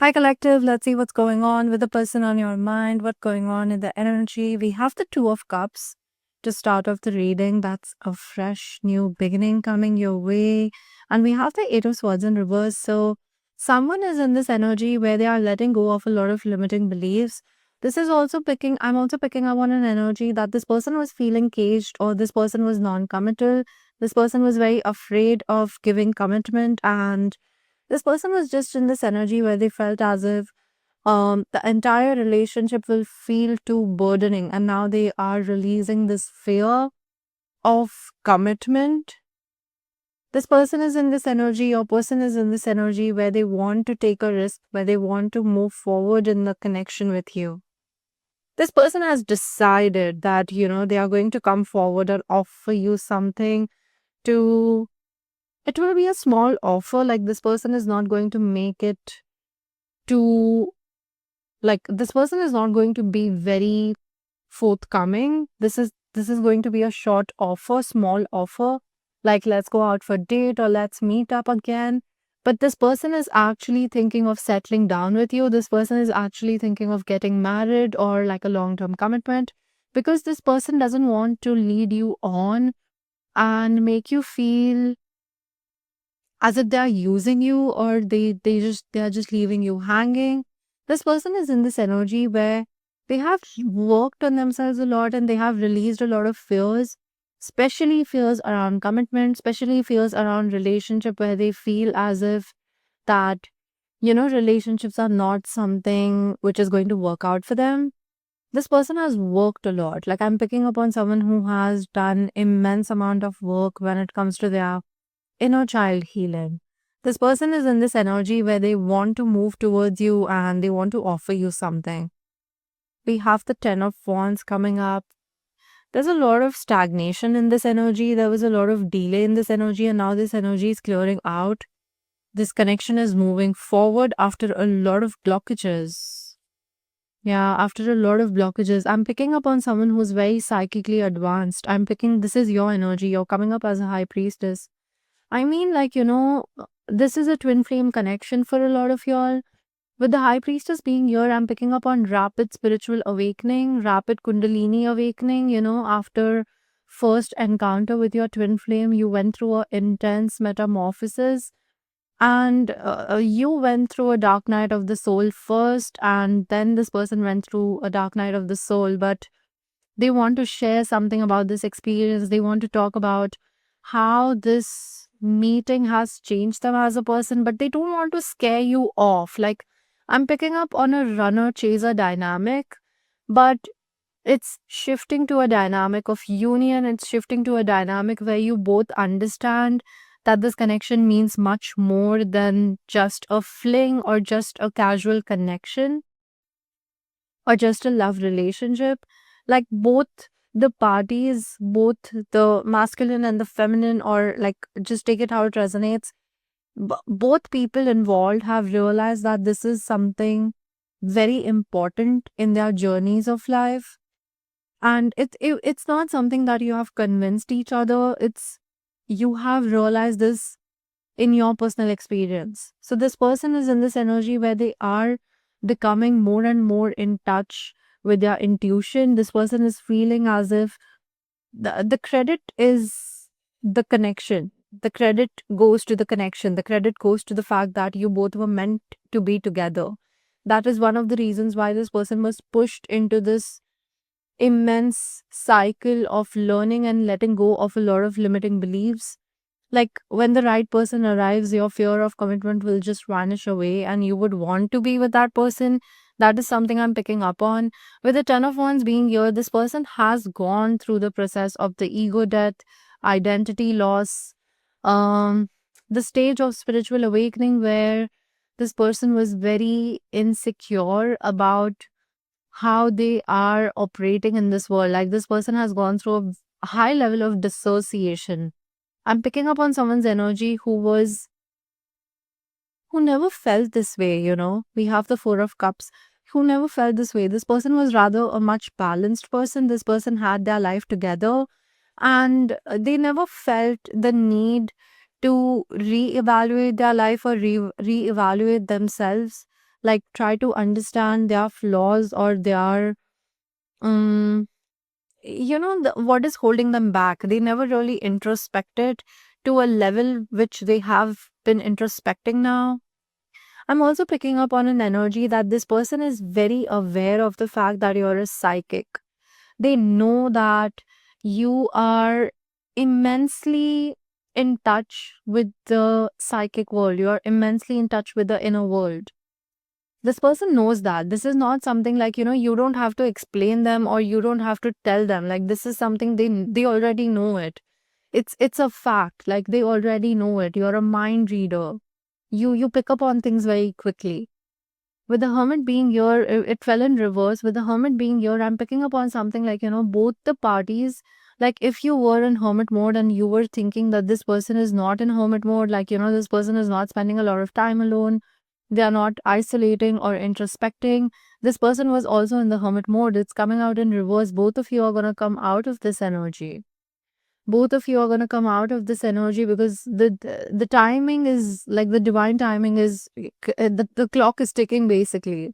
Hi, collective. Let's see what's going on with the person on your mind, what's going on in the energy. We have the Two of Cups to start off the reading. That's a fresh new beginning coming your way. And we have the Eight of Swords in reverse. So, someone is in this energy where they are letting go of a lot of limiting beliefs. I'm also picking up on an energy that this person was feeling caged or this person was non committal. This person was very afraid of giving commitment, and this person was just in this energy where they felt as if the entire relationship will feel too burdening, and now they are releasing this fear of commitment. This person is in this energy, your person is in this energy where they want to take a risk, where they want to move forward in the connection with you. This person has decided that, they are going to come forward and offer you something to. It will be a small offer, like this person is not going to make it to like this person is not going to be very forthcoming. This is going to be a short offer, small offer, like let's go out for a date or let's meet up again. But this person is actually thinking of settling down with you. This person is actually thinking of getting married or like a long-term commitment, because this person doesn't want to lead you on and make you feel as if they are using you, or they are just leaving you hanging. This person is in this energy where they have worked on themselves a lot and they have released a lot of fears, especially fears around commitment, especially fears around relationship, where they feel as if that relationships are not something which is going to work out for them. This person has worked a lot. Like, I'm picking up on someone who has done immense amount of work when it comes to their inner child healing. This person is in this energy where they want to move towards you and they want to offer you something. We have the Ten of Wands coming up. There's a lot of stagnation in this energy. There was a lot of delay in this energy, and now this energy is clearing out. This connection is moving forward after a lot of blockages. Yeah, after a lot of blockages. I'm picking up on someone who's very psychically advanced. This is your energy. You're coming up as a high priestess. I mean, this is a twin flame connection for a lot of y'all. With the high priestess being here, I'm picking up on rapid spiritual awakening, rapid kundalini awakening. After first encounter with your twin flame, you went through a intense metamorphosis, and you went through a dark night of the soul first, and then this person went through a dark night of the soul. But they want to share something about this experience. They want to talk about how this meeting has changed them as a person, but they don't want to scare you off. Like, I'm picking up on a runner chaser dynamic, but it's shifting to a dynamic of union. It's shifting to a dynamic where you both understand that this connection means much more than just a fling or just a casual connection or just a love relationship. Like, both the parties, both the masculine and the feminine, or like just take it how it resonates, both people involved have realized that this is something very important in their journeys of life. And it's not something that you have convinced each other, it's you have realized this in your personal experience. So this person is in this energy where they are becoming more and more in touch with their intuition. This person is feeling as if the credit is the connection. The credit goes to the connection. The credit goes to the fact that you both were meant to be together. That is one of the reasons why this person was pushed into this immense cycle of learning and letting go of a lot of limiting beliefs. Like, when the right person arrives, your fear of commitment will just vanish away and you would want to be with that person. That is something I'm picking up on. With the Ten of Wands being here, this person has gone through the process of the ego death, identity loss, um, the stage of spiritual awakening where this person was very insecure about how they are operating in this world. Like, this person has gone through a high level of dissociation. I'm picking up on someone's energy who never felt this way. We have the Four of Cups, who never felt this way. This person was rather a much balanced person. This person had their life together, and they never felt the need to reevaluate their life or reevaluate themselves. like try to understand their flaws or their um what is holding them back. They never really introspected to a level which they have been introspecting now. I'm also picking up on an energy that this person is very aware of the fact that you're a psychic. They know that you are immensely in touch with the psychic world. You're immensely in touch with the inner world. This person knows that. This is not something like, you don't have to explain them or you don't have to tell them. Like this is something they already know it. It's a fact. Like they already know it. You're a mind reader. You pick up on things very quickly. With the hermit being here, it fell in reverse. With the hermit being here, I'm picking up on something like, both the parties. Like, if you were in hermit mode and you were thinking that this person is not in hermit mode, like, this person is not spending a lot of time alone, they are not isolating or introspecting. This person was also in the hermit mode. It's coming out in reverse. Both of you are going to come out of this energy. Both of you are going to come out of this energy because the timing is like the divine timing is the clock is ticking basically.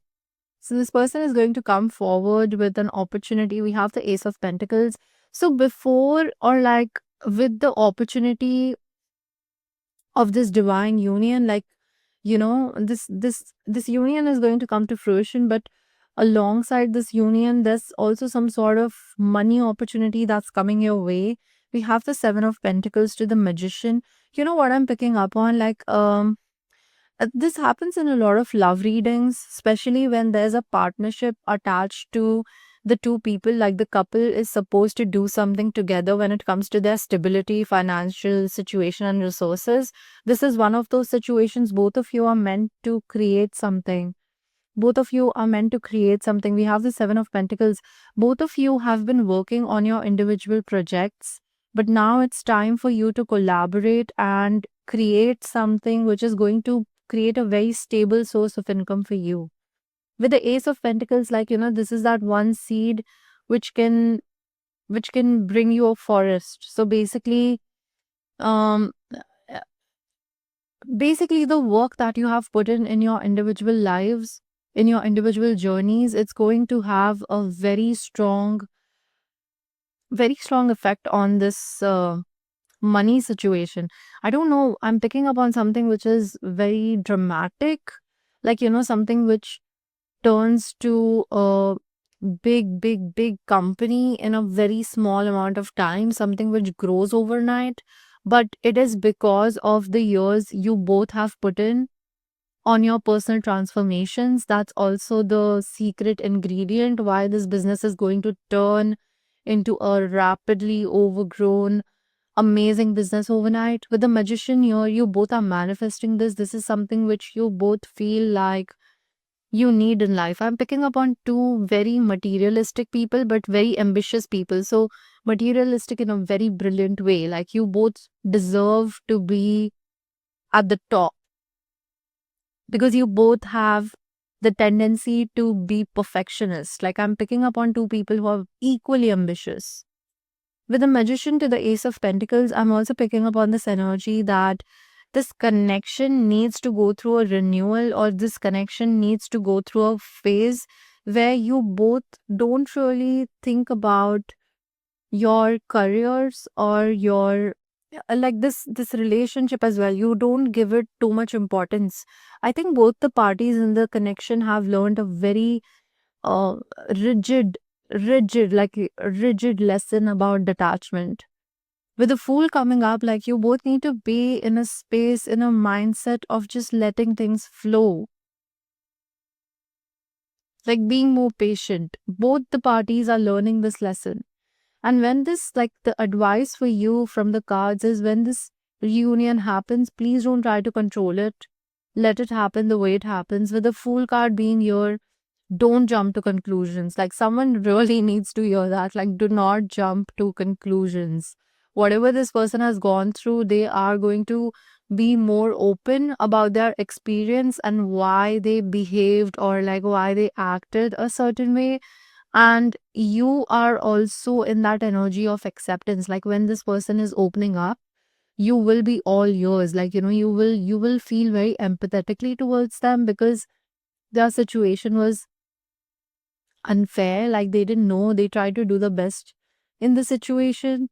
So this person is going to come forward with an opportunity. We have the Ace of Pentacles. So before or like with the opportunity of this divine union, like this union is going to come to fruition, but alongside this union there's also some sort of money opportunity that's coming your way. We have the Seven of Pentacles to the Magician. You know what I'm picking up on, like this happens in a lot of love readings, especially when there's a partnership attached to the two people. Like the couple is supposed to do something together when it comes to their stability, financial situation, and resources. This is one of those situations. Both of you are meant to create something. Both of you are meant to create something. We have the Seven of Pentacles. Both of you have been working on your individual projects, but now it's time for you to collaborate and create something which is going to create a very stable source of income for you. With the Ace of Pentacles, like, this is that one seed which can bring you a forest. So um uh, basically the work that you have put in your individual lives, in your individual journeys, it's going to have a very strong effect on this money situation. I don't know, I'm picking up on something which is very dramatic, like, something which turns to a big company in a very small amount of time, something which grows overnight. But it is because of the years you both have put in on your personal transformations. That's also the secret ingredient why this business is going to turn into a rapidly overgrown amazing business overnight. With the Magician here, you both are manifesting this. This is something which you both feel like you need in life. I'm picking up on two very materialistic people, but very ambitious people. So, materialistic in a very brilliant way. Like, you both deserve to be at the top because you both have the tendency to be perfectionists. Like, I'm picking up on two people who are equally ambitious. With the Magician to the Ace of Pentacles, I'm also picking up on this energy that this connection needs to go through a renewal, or this connection needs to go through a phase where you both don't really think about your careers or your like this relationship as well. You don't give it too much importance. I think both the parties in the connection have learned a very uh rigid rigid lesson about detachment. With the Fool coming up, like, you both need to be in a space, in a mindset of just letting things flow, like being more patient. Both the parties are learning this lesson. And when this, like, the advice for you from the cards is, when this reunion happens, please don't try to control it. Let it happen the way it happens. With the Fool card being here, don't jump to conclusions. Like, someone really needs to hear that. Like, do not jump to conclusions. Whatever this person has gone through, they are going to be more open about their experience and why they behaved or like why they acted a certain way. And you are also in that energy of acceptance. Like, when this person is opening up, you will be all yours. Like, you will feel very empathetically towards them because their situation was unfair, like they didn't know, they tried to do the best in the situation.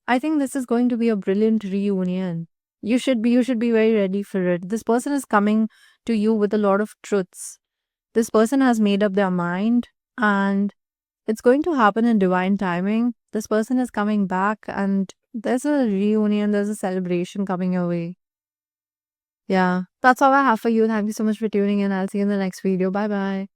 I think this is going to be a brilliant reunion. You should be very ready for it. This person is coming to you with a lot of truths. This person has made up their mind, and it's going to happen in divine timing. This person is coming back, and there's a reunion, there's a celebration coming your way. Yeah, that's all I have for you. Thank you so much for tuning in. I'll see you in the next video. Bye bye.